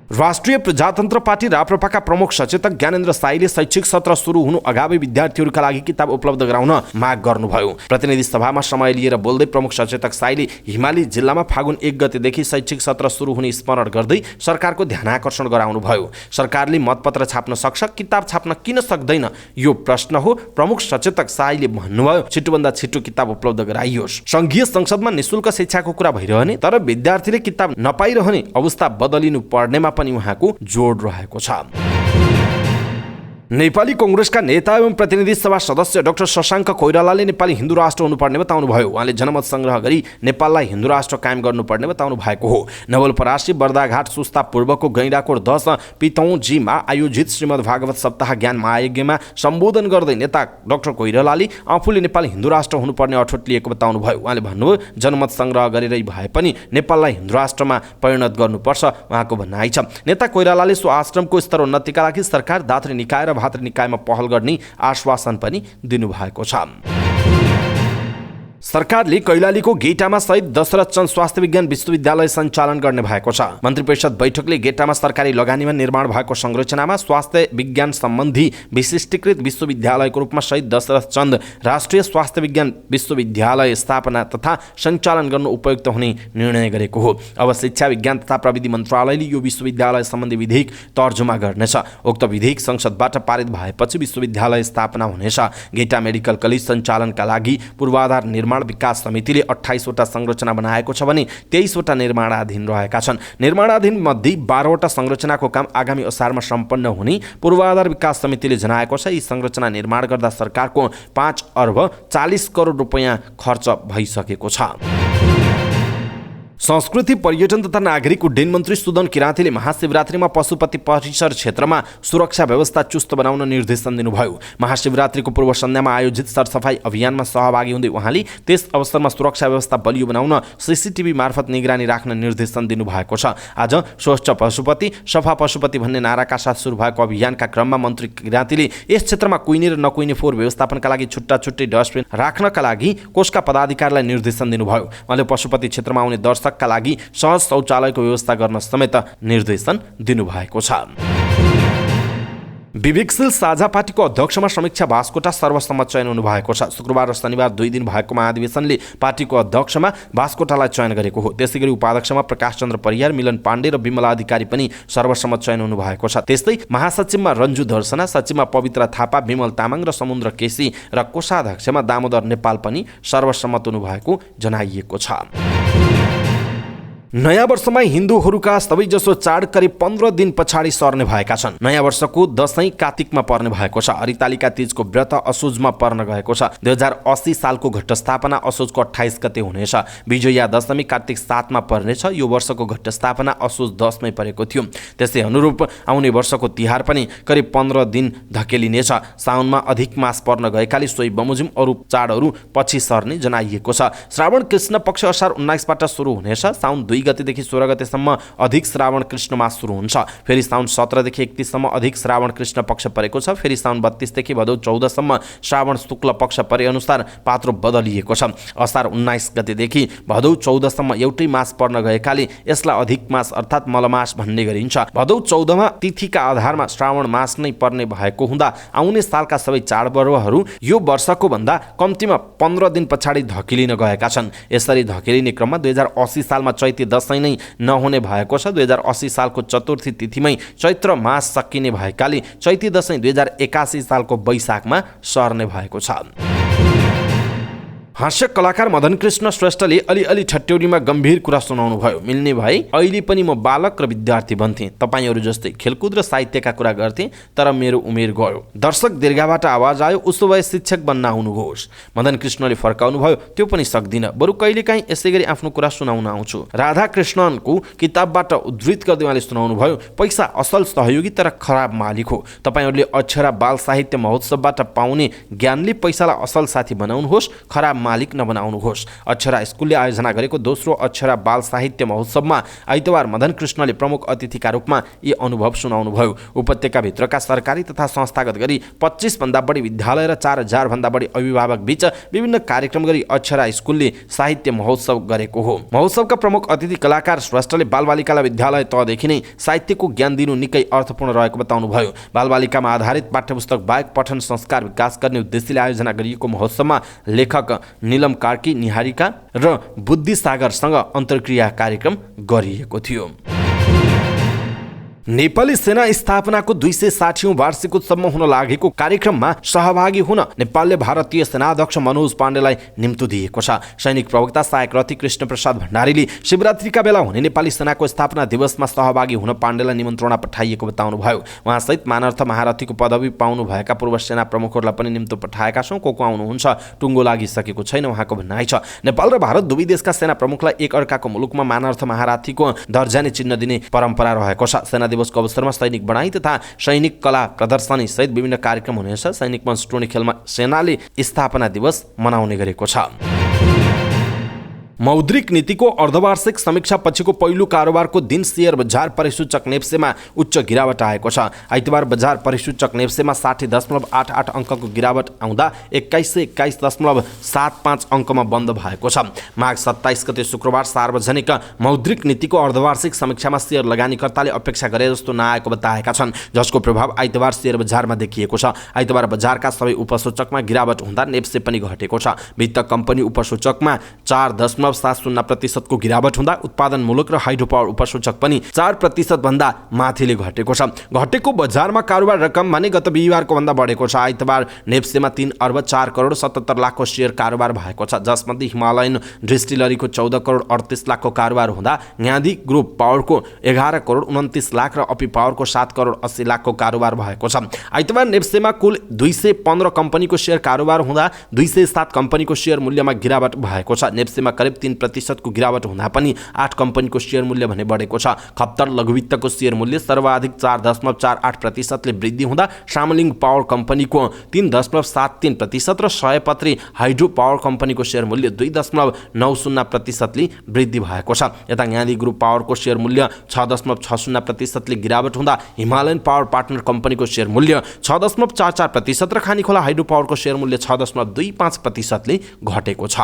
राष्ट्रिय प्रजातन्त्र पार्टी राप्रपाका प्रमुख सचेतक ज्ञानेन्द्र साईले शैक्षिक सत्र सुरु हुनु अगावै विद्यार्थीहरूका लागि किताब उपलब्ध गराउन माग गर्नुभयो। प्रतिनिधि सभामा समय लिएर बोल्दै प्रमुख सचेतक साईले हिमाली जिल्लामा फागुन 1 गतेदेखि शैक्षिक सत्र सुरु हुने स्मरण गर्दै सरकारको ध्यानाकर्षण गराउनुभयो। सरकारले मतपत्र छाप्न सक्छ, किताब छाप्न किन सक्दैन, यो प्रश्न हो। प्रमुख सचेतक साईले भन्नुभयो, छिटोभन्दा छिटो किताब उपलब्ध गराइयोस्। संघीय संसदमा निशुल्क शिक्षाको कुरा भइरहने तर विद्यार्थीले किताब नपाइरहने अवस्था बदलिनु पर्नेमा पनि उहाँको जोड रहेको छ। नेपाली कांग्रेसका नेता एवं प्रतिनिधि सभा सदस्य डाक्टर शशाङ्क कोइरालाले नेपाली हिन्दू राष्ट्र हुनुपर्ने बताउनुभयो। उहाँले जनमत संग्रह गरी नेपाललाई हिन्दू राष्ट्र कायम गर्नुपर्ने बताउनु भएको हो। नवलपरासी बर्दाघाट सुस्ता पूर्वको गैंडाकोट 10 पितौँजीमा आयोजित श्रीमद् भागवत सप्ताह ज्ञान महायज्ञमा सम्बोधन गर्दै नेता डाक्टर कोइरालाले आफूले नेपाली हिन्दू राष्ट्र हुनुपर्ने अठोट लिएको बताउनुभयो। उहाँले भन्नुभयो, जनमत संग्रह गरेरै भए पनि नेपाललाई हिन्दू राष्ट्रमा परिणत गर्नुपर्छ उहाँको भनाइ छ। नेता कोइरालाले सो आश्रमको स्तरोन्नतिका लागि सरकार, दात्री निकाय र भातृ निकायमा पहल गर्ने आश्वासन पनि दिनुभएको छ। सरकारले कैलालीको गेटामा शहीद दशरथ चन्द स्वास्थ्य विज्ञान विश्वविद्यालय सञ्चालन गर्ने भएको छ। मन्त्री परिषद बैठकले गेटामा सरकारी लगानीमा निर्माण भएको संरचनामा स्वास्थ्य विज्ञान सम्बन्धी विशिष्टीकृत विश्वविद्यालयको रूपमा शहीद दशरथ चन्द राष्ट्रिय स्वास्थ्य विज्ञान विश्वविद्यालय स्थापना तथा सञ्चालन गर्न उपयुक्त हुने निर्णय गरेको हो। अब शिक्षा विज्ञान तथा प्रविधि मन्त्रालयले यो विश्वविद्यालय सम्बन्धी विधेयक तर्जुमा गर्नेछ। उक्त विधेयक संसदबाट पारित भएपछि विश्वविद्यालय स्थापना हुनेछ। गेटा मेडिकल कलेज सञ्चालनका लागि पूर्वाधार निर्माण विकास समितिले 28 वटा संरचना बनाएको छ भने 23 वटा निर्माणाधीन रहेका छन्। निर्माणाधीन मध्ये 12 वटा संरचनाको काम आगामी असारमा सम्पन्न हुने पूर्वाधार विकास समितिले जनाएको छ। यी संरचना निर्माण गर्दा सरकारको 5 अर्ब 40 करोड रुपैयाँ खर्च भइसकेको छ। संस्कृति पर्यटन तथा नागरिक उड्डयन मन्त्री सुदन किराँतीले महाशिवरात्रिमा पशुपति परिसर क्षेत्रमा सुरक्षा व्यवस्था चुस्त बनाउन निर्देशन दिनुभयो। महाशिवरात्रिको पूर्व सन्ध्यामा आयोजित सरसफाई अभियानमा सहभागी हुँदै उहाँले त्यस अवसरमा सुरक्षा व्यवस्था बलियो बनाउन सीसीटीभी मार्फत निगरानी राख्न निर्देशन दिनुभएको छ। आज स्वच्छ पशुपति सफा पशुपति भन्ने नाराका साथ सुरु भएको अभियानका क्रममा मन्त्री किराँतीले यस क्षेत्रमा कुइने र नकुइने फोहोर व्यवस्थापनका लागि छुट्टा छुट्टै डस्टबिन राख्नका लागि कोषका पदाधिकारीलाई निर्देशन दिनुभयो। उहाँले पशुपति क्षेत्रमा आउने दर्शकका लागि सहज शौचालयको व्यवस्था गर्न समेत निर्देशन दिनुभएको छ। विवेकशील साझा पार्टीको अध्यक्षमा समीक्षा बास्कोटा सर्वसम्मत चयन हुनुभएको छ। शुक्रबार र शनिबार 2 दिन भएको महाधिवेशनले पार्टीको अध्यक्षमा बास्कोटालाई चयन गरेको हो। त्यसैगरी उपाध्यक्षमा प्रकाश चन्द्र परियार, मिलन पाण्डे र विमला अधिकारी पनि सर्वसम्मत चयन हुनुभएको छ। त्यस्तै महासचिवमा रञ्जु दर्शना, सचिवमा पवित्र थापा, विमल तामाङ र समुद्र केसी र कोषाध्यक्षमा दामोदर नेपाल पनि सर्वसम्मत हुनुभएको जनाइएको छ। नयाँ वर्षमा हिन्दूहरूका सबैजसो चाड करिब 15 दिन पछाडि सर्ने भएका छन्। नयाँ वर्षको दशैं कार्तिकमा पर्ने भएको छ। हरितालिका तीजको व्रत असोजमा पर्न गएको छ। 2080 सालको घटस्थापना असोजको 28 गते हुनेछ। विजया दशमी कार्तिक 7 मा पर्नेछ। यो वर्षको घटस्थापना असोज 10 मै परेको थियो। त्यसै अनुरूप आउने वर्षको तिहार पनि करिब 15 दिन धकेलिनेछ। साउनमा अधिक मास पर्न गएकाले सोही बमोजिम अरू चाडहरू पछि सर्ने जनाइएको छ। श्रावण कृष्ण पक्ष असार 19 बाट सुरु हुनेछ। साउन 2 गतेदेखि 16 गतेसम्म अधिक श्रावण कृष्ण मास सुरु हुन्छ। फेरि साउन 17 देखि 31 सम्म अधिक श्रावण कृष्ण पक्ष परेको छ। फेरि साउन 32 देखि भदौ 14 सम्म श्रावण शुक्ल पक्ष परे अनुसार पात्रो बदलिएको छ। असार 19 गतेदेखि भदौ 14 सम्म एउटै मास पर्न गएकाले यसलाई अधिक मास अर्थात् मलमास भन्ने गरिन्छ। भदौ 14 मा तिथिका आधारमा श्रावण मास नै पर्ने भएको हुँदा आउने सालका सबै चाडपर्वहरू यो वर्षको भन्दा कम्तीमा 15 दिन पछाडि धकेलिन गएका छन्। यसरी धकेलिने क्रममा 2080 सालमा चैते दशैं नै नहुने भएको छ। 2080 सालको चतुर्थी तिथिमै चैत्र मास सकिने भएकाले चैते दशैं 2081 सालको वैशाखमा सर्ने भएको छ। हास्य कलाकार मदन कृष्ण श्रेष्ठले अलिअलि ठट्यौरीमा गम्भीर कुरा सुनाउनु भयो। मिल्ने भए अहिले पनि म बालक र विद्यार्थी बन्थेँ। तपाईहरू जस्तै खेलकुद र साहित्यका कुरा गर्थेँ, तर मेरो उमेर गयो। दर्शक दीर्घाबाट आवाज आयो, उसो भए शिक्षक बन्न आउनुहोस्। मदन कृष्णले फर्काउनु भयो, त्यो पनि सक्दिनँ, बरु कहिलेकाहीँ यसै गरी आफ्नो कुरा सुनाउन आउँछु। राधा कृष्णनको किताबबाट उद्धृत गर्दै उहाँले सुनाउनु भयो, पैसा असल सहयोगी तर खराब मालिक हो। तपाईहरूले अक्षरा बाल साहित्य महोत्सवबाट पाउने ज्ञानले पैसालाई असल साथी बनाउनुहोस्, खराब मालिक नबनाउनुहोस्। अक्षरा स्कुलले आयोजना गरेको दोस्रो अक्षरा बाल साहित्य महोत्सवमा आइतबार मदन कृष्णले प्रमुख अतिथिका रूपमा यी अनुभव सुनाउनु भयो। उपत्यकाभित्रका सरकारी तथा संस्थागत गरी 25 भन्दा बढी विद्यालय र 4000 भन्दा बढी अभिभावक बीच विभिन्न कार्यक्रम गरी अक्षरा स्कुलले साहित्य महोत्सव गरेको हो। महोत्सवका प्रमुख अतिथि कलाकार श्रेष्ठले बालबालिकालाई विद्यालय तहदेखि नै साहित्यको ज्ञान दिनु निकै अर्थपूर्ण रहेको बताउनु भयो। बालबालिकामा आधारित पाठ्यपुस्तक बाहेक पठन संस्कार विकास गर्ने उद्देश्यले आयोजना गरिएको महोत्सवमा लेखक नीलम कार्की, निहारिका र बुद्धिसागरसँग अन्तर्क्रिया कार्यक्रम गरिएको थियो। नेपाली सेना स्थापनाको 260औं वार्षिक उत्सवमा हुन लागेको कार्यक्रममा सहभागी हुन नेपालले भारतीय सेनाध्यक्ष मनोज पाण्डेलाई निम्तो दिएको छ। सैनिक प्रवक्ता सहायक रथी कृष्ण प्रसाद भण्डारीले शिवरात्रिका बेला हुने नेपाली सेनाको स्थापना दिवसमा सहभागी हुन पाण्डेलाई निमन्त्रणा पठाइएको बताउनु भयो। उहाँसहित मानर्थ महारथीको पदवी पाउनु भएका पूर्व सेना प्रमुखहरूलाई पनि निम्तो पठाएका छौँ। को आउनुहुन्छ, टुङ्गो लागिसकेको छैन, उहाँको भनाइ छ। नेपाल र भारत दुवै देशका सेना प्रमुखलाई एक अर्काको मुलुकमा मानर्थ महारथीको दर्जाने चिन्ह दिने परम्परा रहेको छ। सेना दिवसको अवसरमा सैनिक बढाई तथा सैनिक कला प्रदर्शनी सहित विभिन्न कार्यक्रम हुनेछ। सैनिक मञ्च टोर्नी खेलमा सेनाले स्थापना दिवस मनाउने गरेको छ। मौद्रिक नीतिको अर्धवार्षिक समीक्षा पछिको पहिलो कारोबारको दिन शेयर बजार परिसूचक नेप्सेमा उच्च गिरावट आएको छ। आइतबार बजार परिसूचक नेप्सेमा 60.88 अङ्कको गिरावट आउँदा 2121.75 अङ्कमा बन्द भएको छ। माघ 27 गते शुक्रबार सार्वजनिक मौद्रिक नीतिको अर्धवार्षिक समीक्षामा शेयर लगानीकर्ताले अपेक्षा गरे जस्तो नआएको बताएका छन्, जसको प्रभाव आइतबार शेयर बजारमा देखिएको छ। आइतबार बजारका सबै उपसूचकमा गिरावट हुँदा नेप्से पनि घटेको छ। वित्त कम्पनी उपसूचकमा 4.70% को गिरावट हुँदा उत्पादनमूलक र हाइड्रो पावर उपसूचक पनि 4% भन्दा माथिले घटेको छ। घटेको बजारमा कारोबार रकम भने गत बिहीबारको भन्दा बढेको छ। आइतबार नेप्सेमा 3 अर्ब 4 करोड 77 लाखको शेयर कारोबार भएको छ, जसमध्ये हिमालयन डिस्टिलरीको 14 करोड 38 लाखको कारोबार हुँदा न्यादी ग्रुप पावरको 11 करोड 29 लाख र अपी पावरको 7 करोड 80 लाखको कारोबार भएको छ। आइतबार नेप्सेमा कुल 215 कम्पनीको शेयर कारोबार हुँदा 207 कम्पनीको शेयर मूल्यमा गिरावट भएको छ। नेप्सेमा करिब 3% को गिरावट हुँदा पनि 8 कम्पनीको शेयर मूल्य भने बढेको छ। खप्तर लघुवित्तको शेयर मूल्य सर्वाधिक 4.48% ले वृद्धि हुँदा शामलिङ पावर कम्पनीको 3.73% र सयपत्री हाइड्रो पावर कम्पनीको शेयर मूल्य 2.90% ले वृद्धि भएको छ। यता न्यादी ग्रुप पावरको शेयर मूल्य 6.60% ले गिरावट हुँदा हिमालयन पावर पार्टनर कम्पनीको शेयर मूल्य 6.44% र खानीखोला हाइड्रो पावरको शेयर मूल्य 6.25% ले घटेको छ।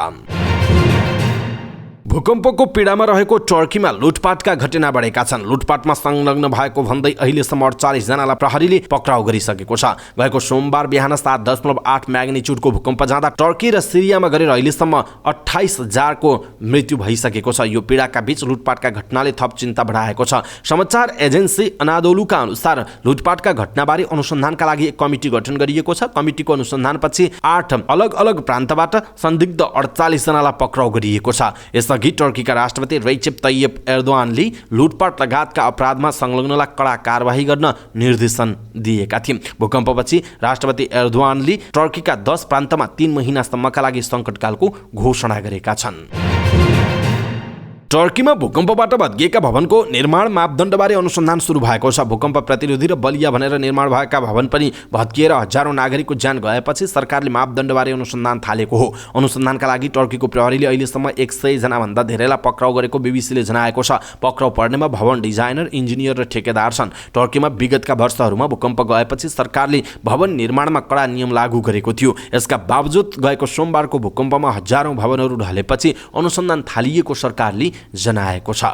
भूकम्पको पीडामा रहेको टर्कीमा लुटपाटका घटना बढेका छन्। लुटपाटमा संलग्न भएको भन्दै अहिलेसम्म 48 जनालाई प्रहरीले पक्राउ गरिसकेको छ। गएको सोमबार बिहान 7.8 म्याग्निच्युडको भूकम्प जाँदा टर्की र सिरियामा गरेर अहिलेसम्म 28,000 को मृत्यु भइसकेको छ। यो पीडाका बीच लुटपाटका घटनाले थप चिन्ता बढाएको छ। समाचार एजेन्सी अनादोलुका अनुसार लुटपाटका घटनाबारे अनुसन्धानका लागि एक कमिटी गठन गरिएको छ। कमिटीको अनुसन्धानपछि 8 अलग अलग प्रान्तबाट संदिग्ध 48 जनालाई पक्राउ गरिएको छ। यसअघि टर्कीका राष्ट्रपति रेसिप तय्यप एर्दोआनले लुटपाट लगायतका अपराधमा संलग्नलाई कडा कारबाही गर्न निर्देशन दिएका थिए। भूकम्पपछि राष्ट्रपति एर्दोआनले टर्कीका 10 प्रान्तमा 3 महिनासम्मका लागि सङ्कटकालको घोषणा गरेका छन्। टर्कीमा भूकम्पबाट भत्किएका भवनको निर्माण मापदण्डबारे अनुसन्धान सुरु भएको छ। भूकम्प प्रतिरोधी र बलिया भनेर निर्माण भएका भवन पनि भत्किएर हजारौं नागरिकको ज्यान गएपछि सरकारले मापदण्डबारे अनुसन्धान थालेको हो। अनुसन्धानका लागि टर्कीको प्रहरीले अहिलेसम्म 100 जनाभन्दा धेरैलाई पक्राउ गरेको बीबीसीले जनाएको छ। पक्राउ पर्नेमा भवन डिजाइनर, इन्जिनियर र ठेकेदार छन्। टर्कीमा विगतका वर्षहरूमा भूकम्प गएपछि सरकारले भवन निर्माणमा कडा नियम लागू गरेको थियो। यसका बावजुद गएको सोमबारको भूकम्पमा हजारौं भवनहरू ढलेपछि अनुसन्धान थालिएको सरकारले जनाएको छ।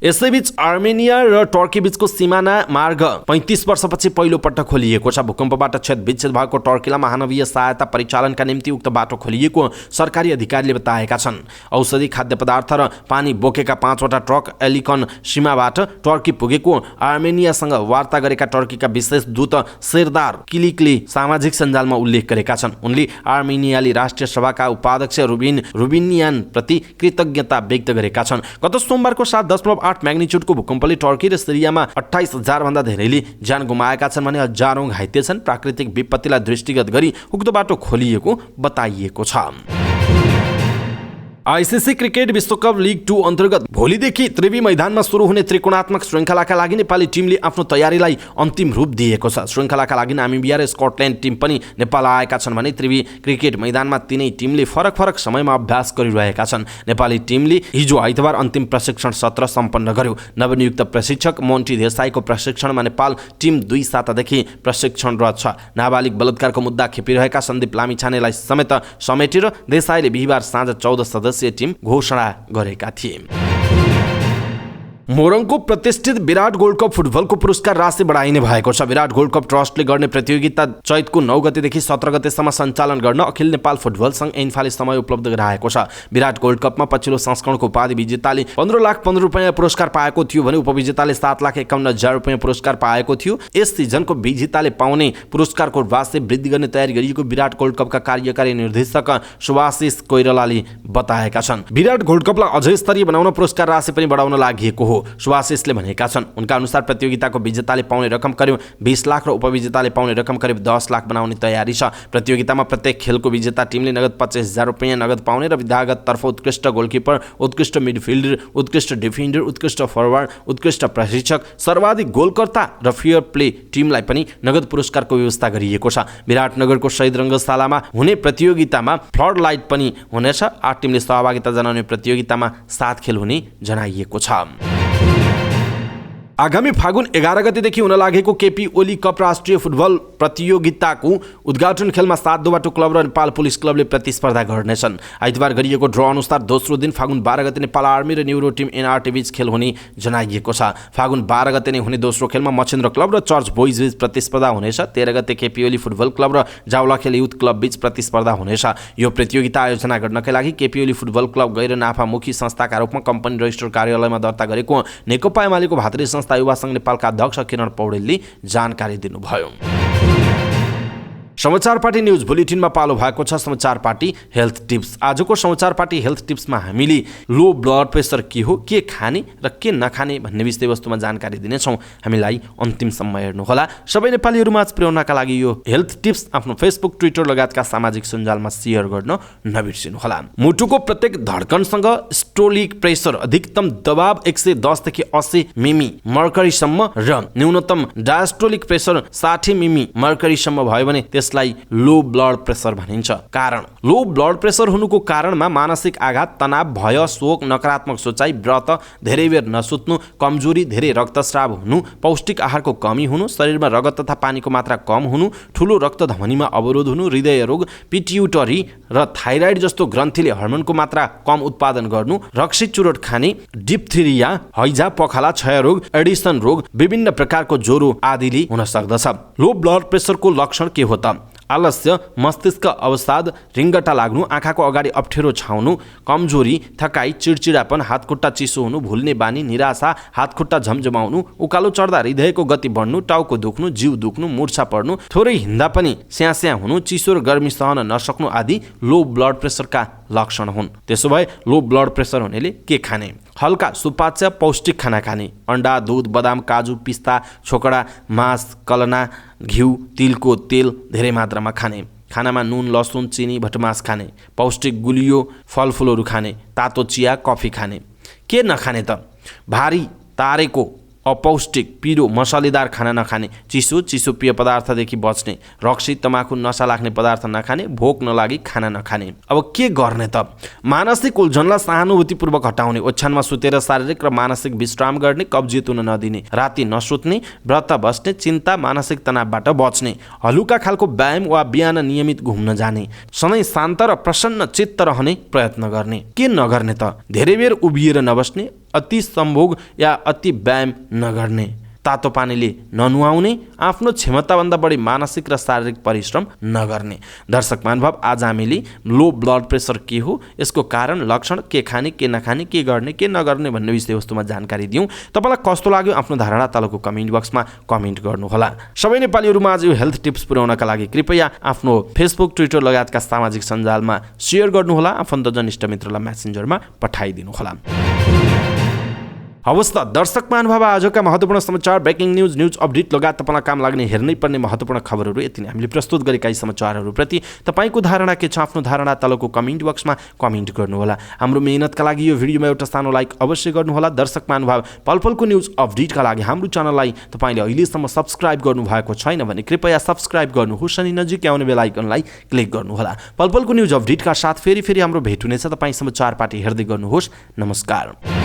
यसैबीच अर्मेनिया र टर्की बीचको सिमाना मार्ग 35 वर्षपछि पहिलो पटक खोलिएको छ। भूकम्पबाट क्षतविक्षत भएको टर्कीलाई मानवीय सहायता परिचालनका निम्ति उक्त बाटो खोलिएको सरकारी अधिकारीले बताएका छन्। औषधि, खाद्य पदार्थ र पानी बोकेका 5वटा ट्रक एलिकन सीमाबाट टर्की पुगेको अर्मेनियासँग वार्ता गरेका टर्कीका विशेष दूत सेरदार किलिकले सामाजिक सञ्जालमा उल्लेख गरेका छन्। उनले अर्मेनियाली राष्ट्रिय सभाका उपाध्यक्ष रुबिनियान प्रति कृतज्ञता व्यक्त गरेका छन्। गत सोमबारको 7.8 म्याग्निच्युडको भूकम्पले टर्की र सिरियामा 28,000 भन्दा धेरैले ज्यान गुमाएका छन् भने हजारौं घाइते छन्। प्राकृतिक विपत्तिलाई दृष्टिगत गरी उक्त बाटो खोलिएको बताइएको छ। आईसीसी क्रिकेट विश्वकप लिग 2 अन्तर्गत भोलिदेखि त्रिवी मैदानमा सुरु हुने त्रिकोणात्मक श्रृङ्खलाका लागि नेपाली टिमले आफ्नो तयारीलाई अन्तिम रूप दिएको छ। श्रृङ्खलाका लागि नामिबिया र स्कटल्यान्ड टिम पनि नेपाल आएका छन् भने त्रिवी क्रिकेट मैदानमा तीनै टिमले फरक फरक समयमा अभ्यास गरिरहेका छन्। नेपाली टिमले हिजो आइतबार अन्तिम प्रशिक्षण सत्र सम्पन्न गर्यो। नवनियुक्त प्रशिक्षक मोन्टी देसाईको प्रशिक्षणमा नेपाल टिम 2 सातादेखि प्रशिक्षणरत छ। नाबालिग बलात्कारको मुद्दा खेपिरहेका सन्दीप लामिछानेलाई समेटेर देसाईले बिहीबार साँझ 14 सदस्य टिम घोषणा गरेका थिए। मोरङको प्रतिष्ठित विराट गोल्ड कप फुटबलको पुरस्कार राशि बढाइने भएको छ। विराट गोल्ड कप ट्रस्टले गर्ने प्रतियोगिता चैतको 9 गतेदेखि 17 गतेसम्म सञ्चालन गर्न अखिल नेपाल फुटबल संघ ऐनफाले समय उपलब्ध गराएको छ। विराट गोल्ड कपमा पछिल्लो संस्करणको उपाधि विजेताले 15,15,000 रुपैयाँ पुरस्कार पाएको थियो भने उपविजेताले 7,51,000 रुपैयाँ पुरस्कार पाएको थियो। यस सिजनको विजेताले पाउने पुरस्कारको राशि वृद्धि गर्ने तयारी गरिएको विराट गोल्ड कपका कार्यकारी निर्देशक सुभाशिष कोइरालाले बताएका छन्। विराट गोल्ड कपलाई अझै स्तरीय बनाउन पुरस्कार राशि पनि बढाउन लागि हो। हो सुभाशिषले भनेका छन्। उनका अनुसार प्रतियोगिताको विजेताले पाउने रकम करिब 20 लाख र उपविजेताले पाउने रकम करिब 10 लाख बनाउने तयारी छ। प्रतियोगितामा प्रत्येक खेलको विजेता टिमले नगद 25,000 रुपैयाँ नगद पाउने र विधागत तर्फ उत्कृष्ट गोलकिपर, उत्कृष्ट मिडफिल्डर, उत्कृष्ट डिफेन्डर, उत्कृष्ट फरवार्ड, उत्कृष्ट प्रशिक्षक, सर्वाधिक गोलकर्ता र फेयर प्ले टिमलाई पनि नगद पुरस्कारको व्यवस्था गरिएको छ। विराटनगरको शहीद रङ्गशालामा हुने प्रतियोगितामा फ्लड लाइट पनि हुनेछ। 8 टिमले सहभागिता जनाउने प्रतियोगितामा 7 खेल हुने जनाइएको छ। आगामी फागुन 11 गतेदेखि हुन लागेको केपी ओली कप राष्ट्रिय फुटबल प्रतियोगिताको उद्घाटन खेलमा 7 दोबाटो क्लब र नेपाल पुलिस क्लबले प्रतिस्पर्धा गर्नेछन्। आइतबार गरिएको ड्र अनुसार दोस्रो दिन फागुन 12 गते नेपाल आर्मी र न्युरो टिम एनआरटी बीच खेल हुने जनाइएको छ। फागुन 12 गते नै हुने दोस्रो खेलमा मछिन्द्र क्लब र चर्च बोइज बीच प्रतिस्पर्धा हुनेछ। 13 गते केपी ओली फुटबल क्लब र जाउलाखेल युथ क्लब बीच प्रतिस्पर्धा हुनेछ। यो प्रतियोगिता आयोजना गर्नका लागि केपी ओली फुटबल क्लब गैर नाफामुखी संस्थाका रूपमा कम्पनी रजिस्टर कार्यालयमा दर्ता गरेको नेकपा एमालेको भातृ संस्था युवा संघ नेपालका अध्यक्ष किरण पौडेलले जानकारी दिनुभयो। समाचार पार्टी न्यूज बुलेटिनमा पालो भएको छ समाचार पार्टी हेल्थ टिप्स। आजको समाचार पार्टी हेल्थ टिप्समा हामीले लो ब्लड प्रेसर के हो, के खाने र के नखाने भन्ने विषयवस्तुमा जानकारी दिनेछौँ। हामीलाई अन्तिमसम्म हेर्नुहोला। सबै नेपालीहरूमाझ पुर्याउनका लागि यो हेल्थ टिप्स आफ्नो फेसबुक, ट्विटर लगायतका सामाजिक सञ्जालमा शेयर गर्न नबिर्सिनुहोला। मुटुको प्रत्येक धड्कनसँग स्टोलिक प्रेसर अधिकतम दबाव 110 देखि 80 मिमी मर्करीसम्म र न्यूनतम डायस्टोलिक प्रेसर 60 मिमी मर्करीसम्म भयो भने त्यसलाई लो ब्लड प्रेसर भनिन्छ। कारण लो ब्लड प्रेसर हुनुको कारणमा मानसिक आघात, तनाव, भय, शोक, नकारात्मक सोचाइ, व्रत, धेरै बेर नसुत्नु, कमजोरी, धेरै रक्तस्राव हुनु, पौष्टिक आहारको कमी हुनु, शरीरमा रगत तथा पानीको मात्रा कम हुनु, ठुलो रक्तधमनीमा अवरोध हुनु, हृदय रोग, पिट्युटरी र थाइराइड जस्तो ग्रन्थीले हर्मोनको मात्रा कम उत्पादन गर्नु, रक्सी चुरोट खाने, डिप्थेरिया, हैजा, पखाला, क्षयरोग, एडिसन रोग, विभिन्न प्रकारको ज्वरो आदिले हुन सक्दछ। लो ब्लड प्रेसरको लक्षण के हो त? आलस्य, मस्तिष्क अवसाद, रिङ्गटा लाग्नु, आँखाको अगाडि अप्ठ्यारो छाउनु, कमजोरी, थकाइ, चिडचिडापन, हातखुट्टा चिसो हुनु, भुल्ने बानी, निराशा, हातखुट्टा झमझमाउनु, उकालो चढ्दा हृदयको गति बढ्नु, टाउको दुख्नु, जिउ दुख्नु, मुर्छा पर्नु, थोरै हिँड्दा पनि स्यास्या हुनु, चिसो र गर्मी सहन नसक्नु आदि लो ब्लड प्रेसरका लक्षण हुन्। त्यसो भए लो ब्लड प्रेसर हुनेले के खाने? हल्का सुपाच्य पौष्टिक खाना खाने। अन्डा, दूध, बदाम, काजु, पिस्ता, छोकडा, मांस, कलना, घिउ, तिलको तेल धेरै मात्रामा खाने। खानामा नुन, लसुन, चिनी, भटमास खाने। पौष्टिक गुलियो फलफुलहरू खाने। तातो चिया, कफी खाने। के नखाने त? भारी तारेको अपौष्टिक पिरो मसालेदार खाना नखाने। चिसो पेय पदार्थदेखि बच्ने। रक्सी, तमाखु, नशा लाग्ने पदार्थ नखाने। भोक नलागी खाना नखाने। अब के गर्ने त? मानसिक उल्झनलाई सहानुभूतिपूर्वक हटाउने। ओछ्यानमा सुतेर शारीरिक र मानसिक विश्राम गर्ने। कब्जियत हुन नदिने। राति नसुत्ने। व्रत बस्ने। चिन्ता, मानसिक तनावबाट बच्ने। हलुका खालको व्यायाम वा बिहान नियमित घुम्न जाने। सधैँ शान्त र प्रसन्न चित्त रहने प्रयत्न गर्ने। के नगर्ने त? धेरै बेर उभिएर नबस्ने। अति सम्भोग या अति व्यायाम नगर्ने। तातो पानीले ननुहाउने। आफ्नो क्षमताभन्दा बढी मानसिक र शारीरिक परिश्रम नगर्ने। दर्शक महानुभाव, आज हामीले लो ब्लड प्रेसर के हो, यसको कारण, लक्षण, के खाने, के नखाने, के गर्ने, के नगर्ने भन्ने विषयवस्तुमा जानकारी दियौँ। तपाईँलाई कस्तो लाग्यो आफ्नो धारणा तलको कमेन्ट बक्समा कमेन्ट गर्नुहोला। सबै नेपालीहरूमा आज यो हेल्थ टिप्स पुर्याउनका लागि कृपया आफ्नो फेसबुक, ट्विटर लगायतका सामाजिक सञ्जालमा सेयर गर्नुहोला। आफन्तजन इष्टमित्रलाई मेसेन्जरमा पठाइदिनुहोला। हवस् त दर्शक महानुभाव, आजका महत्त्वपूर्ण समाचार, ब्रेकिङ न्युज अपडेट लगायत तपाईँलाई काम लाग्ने हेर्नै पर्ने महत्त्वपूर्ण खबरहरू यति नै हामीले प्रस्तुत गरेका यी समाचारहरूप्रति तपाईँको धारणा के छ? आफ्नो धारणा तलको कमेन्ट बक्समा कमेन्ट गर्नुहोला। हाम्रो मेहनतका लागि यो भिडियोमा एउटा सानो लाइक अवश्य गर्नुहोला। दर्शक महानुभाव, पलपलको न्युज अपडेटका लागि हाम्रो च्यानललाई तपाईँले अहिलेसम्म सब्सक्राइब गर्नुभएको छैन भने कृपया सब्सक्राइब गर्नुहोस् अनि नजिकै आउने बेल आइकनलाई क्लिक गर्नुहोला। पलपलको न्युज अपडेटका साथ फेरि हाम्रो भेट हुनेछ। तपाईँ समाचार पार्टी हेर्दै गर्नुहोस्। नमस्कार।